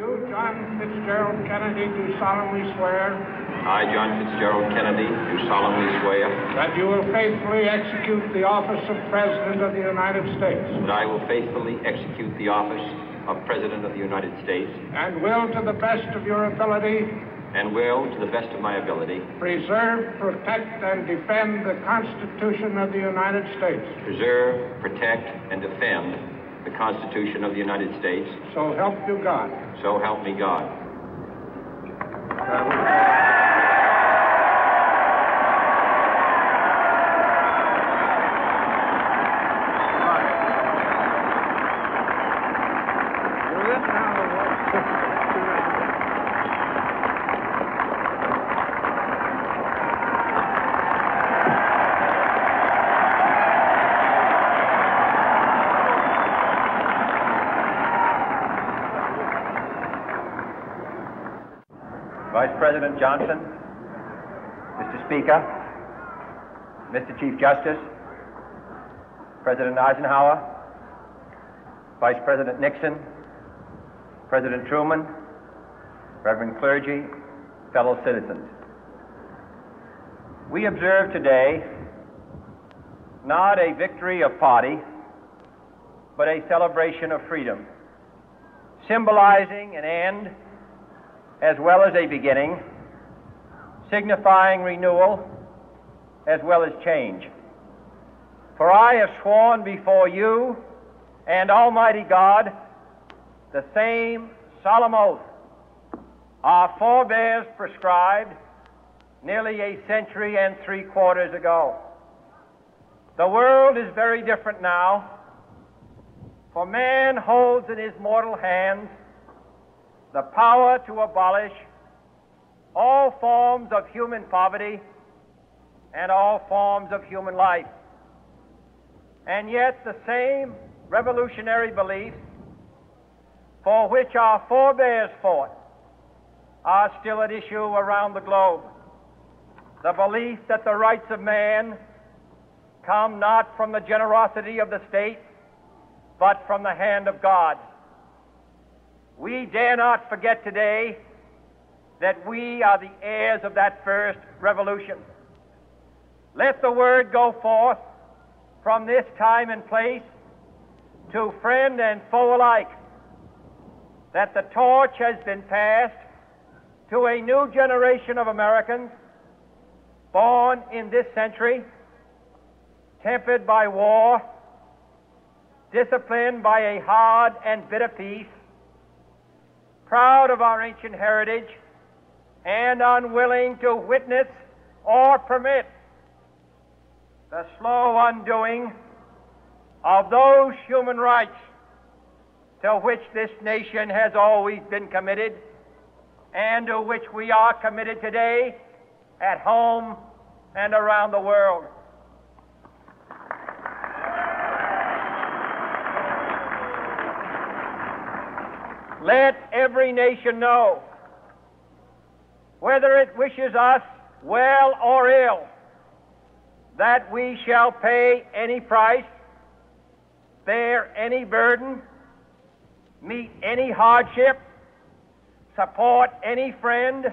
You, John Fitzgerald Kennedy, do solemnly swear. I, John Fitzgerald Kennedy, do solemnly swear. That you will faithfully execute the office of President of the United States. That I will faithfully execute the office of President of the United States. And will, to the best of your ability. And will, to the best of my ability. Preserve, protect, and defend the Constitution of the United States. Preserve, protect, and defend the Constitution of the United States. So help you God. So help me God. Vice President Johnson, Mr. Speaker, Mr. Chief Justice, President Eisenhower, Vice President Nixon, President Truman, Reverend clergy, fellow citizens. We observe today not a victory of party, but a celebration of freedom, symbolizing an end as well as a beginning, signifying renewal as well as change. For I have sworn before you and Almighty God the same solemn oath our forebears prescribed nearly a century and 3/4 ago. The world is very different now, for man holds in his mortal hands the power to abolish all forms of human poverty and all forms of human life. And yet the same revolutionary beliefs for which our forebears fought are still at issue around the globe. The belief that the rights of man come not from the generosity of the state, but from the hand of God. We dare not forget today that we are the heirs of that first revolution. Let the word go forth from this time and place to friend and foe alike that the torch has been passed to a new generation of Americans born in this century, tempered by war, disciplined by a hard and bitter peace, proud of our ancient heritage, and unwilling to witness or permit the slow undoing of those human rights to which this nation has always been committed and to which we are committed today at home and around the world. Let every nation know, whether it wishes us well or ill, that we shall pay any price, bear any burden, meet any hardship, support any friend,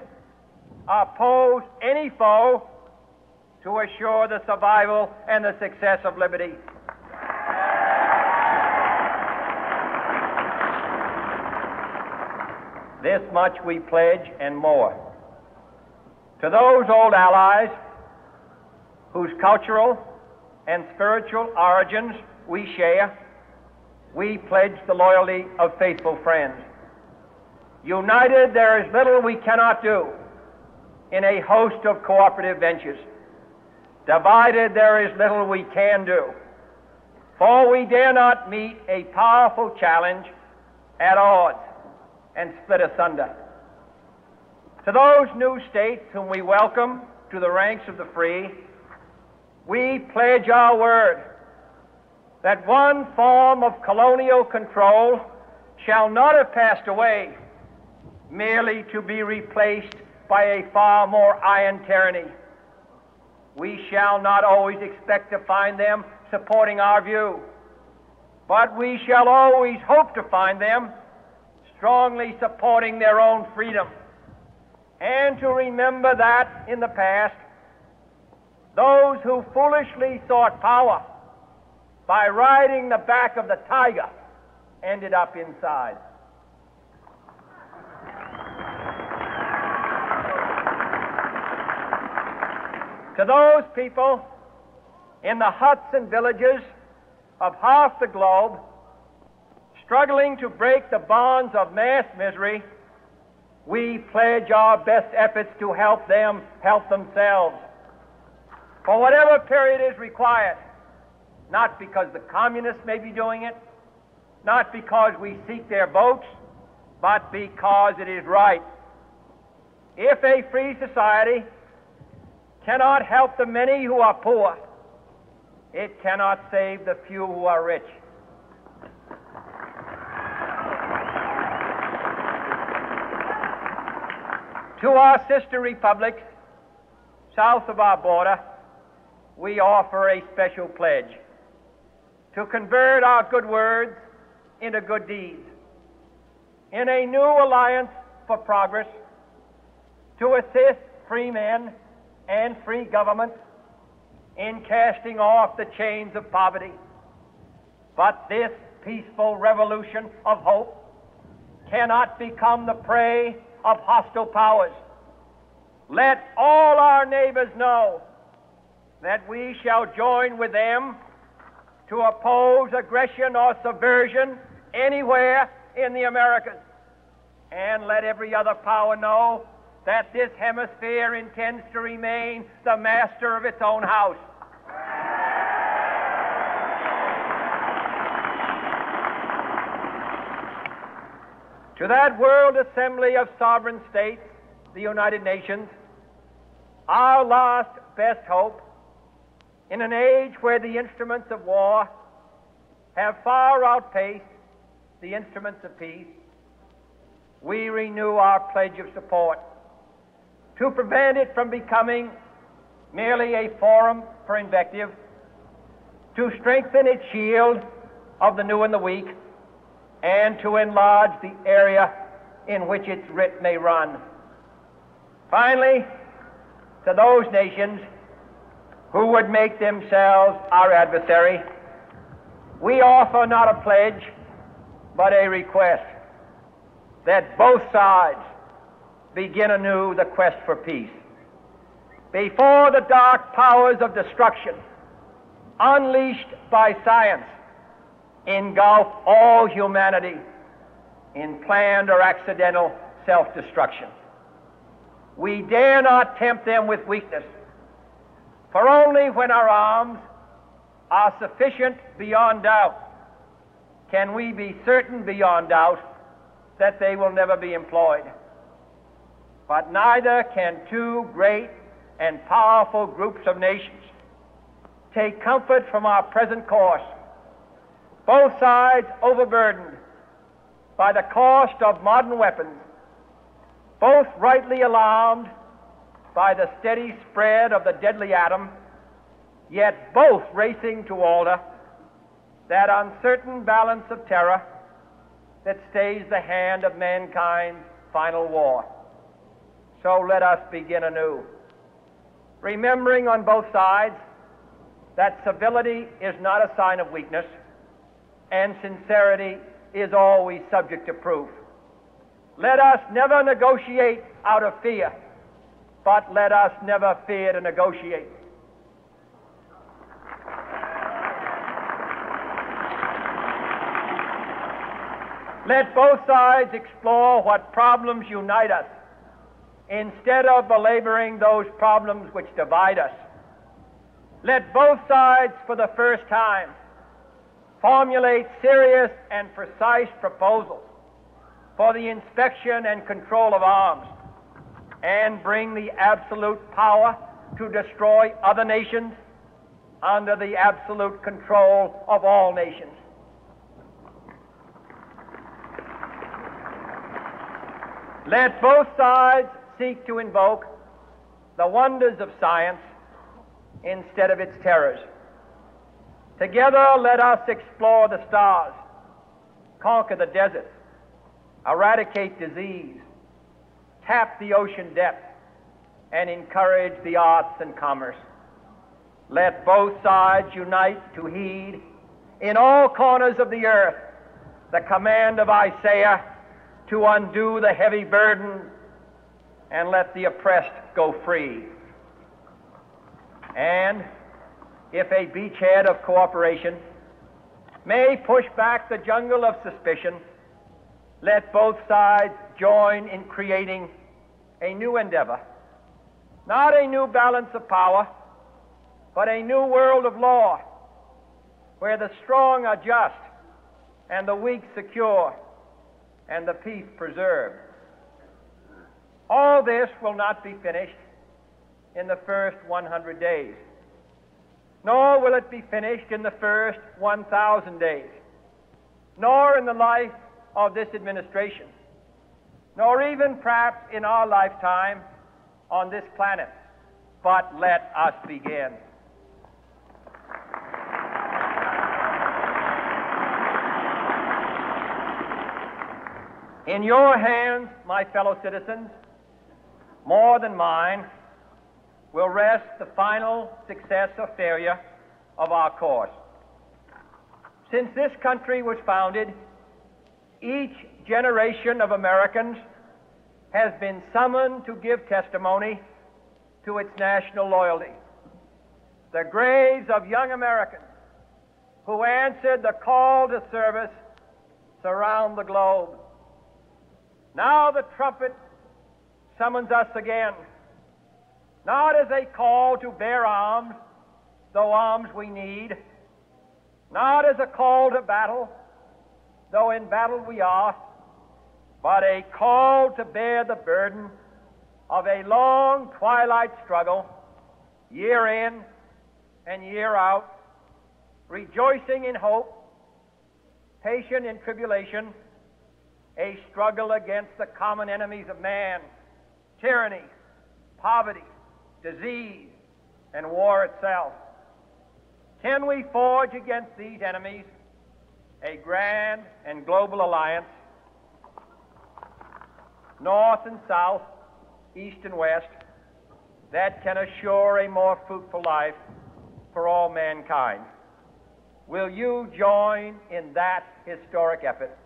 oppose any foe to assure the survival and the success of liberty. This much we pledge and more. To those old allies whose cultural and spiritual origins we share, we pledge the loyalty of faithful friends. United, there is little we cannot do in a host of cooperative ventures. Divided, there is little we can do, for we dare not meet a powerful challenge at odds and split asunder. To those new states whom we welcome to the ranks of the free, we pledge our word that one form of colonial control shall not have passed away merely to be replaced by a far more iron tyranny. We shall not always expect to find them supporting our view, but we shall always hope to find them strongly supporting their own freedom, and to remember that in the past, those who foolishly sought power by riding the back of the tiger ended up inside. To those people in the huts and villages of half the globe struggling to break the bonds of mass misery, we pledge our best efforts to help them help themselves for whatever period is required, not because the communists may be doing it, not because we seek their votes, but because it is right. If a free society cannot help the many who are poor, it cannot save the few who are rich. To our sister republics south of our border, we offer a special pledge to convert our good words into good deeds, in a new alliance for progress, to assist free men and free governments in casting off the chains of poverty. But this peaceful revolution of hope cannot become the prey of hostile powers. Let all our neighbors know that we shall join with them to oppose aggression or subversion anywhere in the Americas. And let every other power know that this hemisphere intends to remain the master of its own house. To that World Assembly of Sovereign States, the United Nations, our last best hope, in an age where the instruments of war have far outpaced the instruments of peace, we renew our pledge of support to prevent it from becoming merely a forum for invective, to strengthen its shield of the new and the weak, and to enlarge the area in which its writ may run. Finally, to those nations who would make themselves our adversary, we offer not a pledge, but a request that both sides begin anew the quest for peace. Before the dark powers of destruction, unleashed by science, engulf all humanity in planned or accidental self-destruction, we dare not tempt them with weakness, for only when our arms are sufficient beyond doubt can we be certain beyond doubt that they will never be employed. But neither can two great and powerful groups of nations take comfort from our present course, both sides overburdened by the cost of modern weapons, both rightly alarmed by the steady spread of the deadly atom, yet both racing to alter that uncertain balance of terror that stays the hand of mankind's final war. So let us begin anew, remembering on both sides that civility is not a sign of weakness, and sincerity is always subject to proof. Let us never negotiate out of fear, but let us never fear to negotiate. Let both sides explore what problems unite us, instead of belaboring those problems which divide us. Let both sides, for the first time, formulate serious and precise proposals for the inspection and control of arms, and bring the absolute power to destroy other nations under the absolute control of all nations. Let both sides seek to invoke the wonders of science instead of its terrors. Together, let us explore the stars, conquer the deserts, eradicate disease, tap the ocean depth, and encourage the arts and commerce. Let both sides unite to heed in all corners of the earth the command of Isaiah to undo the heavy burden and let the oppressed go free. And if a beachhead of cooperation may push back the jungle of suspicion, let both sides join in creating a new endeavor, not a new balance of power, but a new world of law, where the strong are just and the weak secure and the peace preserved. All this will not be finished in the first 100 days, nor will it be finished in the first 1,000 days, nor in the life of this administration, nor even perhaps in our lifetime on this planet. But let us begin. In your hands, my fellow citizens, more than mine, will rest the final success or failure of our course. Since this country was founded, each generation of Americans has been summoned to give testimony to its national loyalty. The graves of young Americans who answered the call to service surround the globe. Now the trumpet summons us again, not as a call to bear arms, though arms we need, not as a call to battle, though in battle we are, but a call to bear the burden of a long twilight struggle, year in and year out, rejoicing in hope, patient in tribulation, a struggle against the common enemies of man, tyranny, poverty, disease, and war itself. Can we forge against these enemies a grand and global alliance, north and south, east and west, that can assure a more fruitful life for all mankind? Will you join in that historic effort?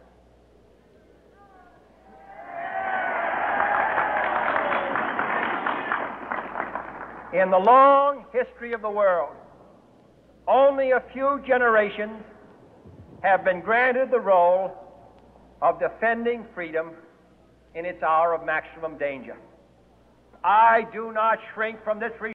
In the long history of the world, only a few generations have been granted the role of defending freedom in its hour of maximum danger. I do not shrink from this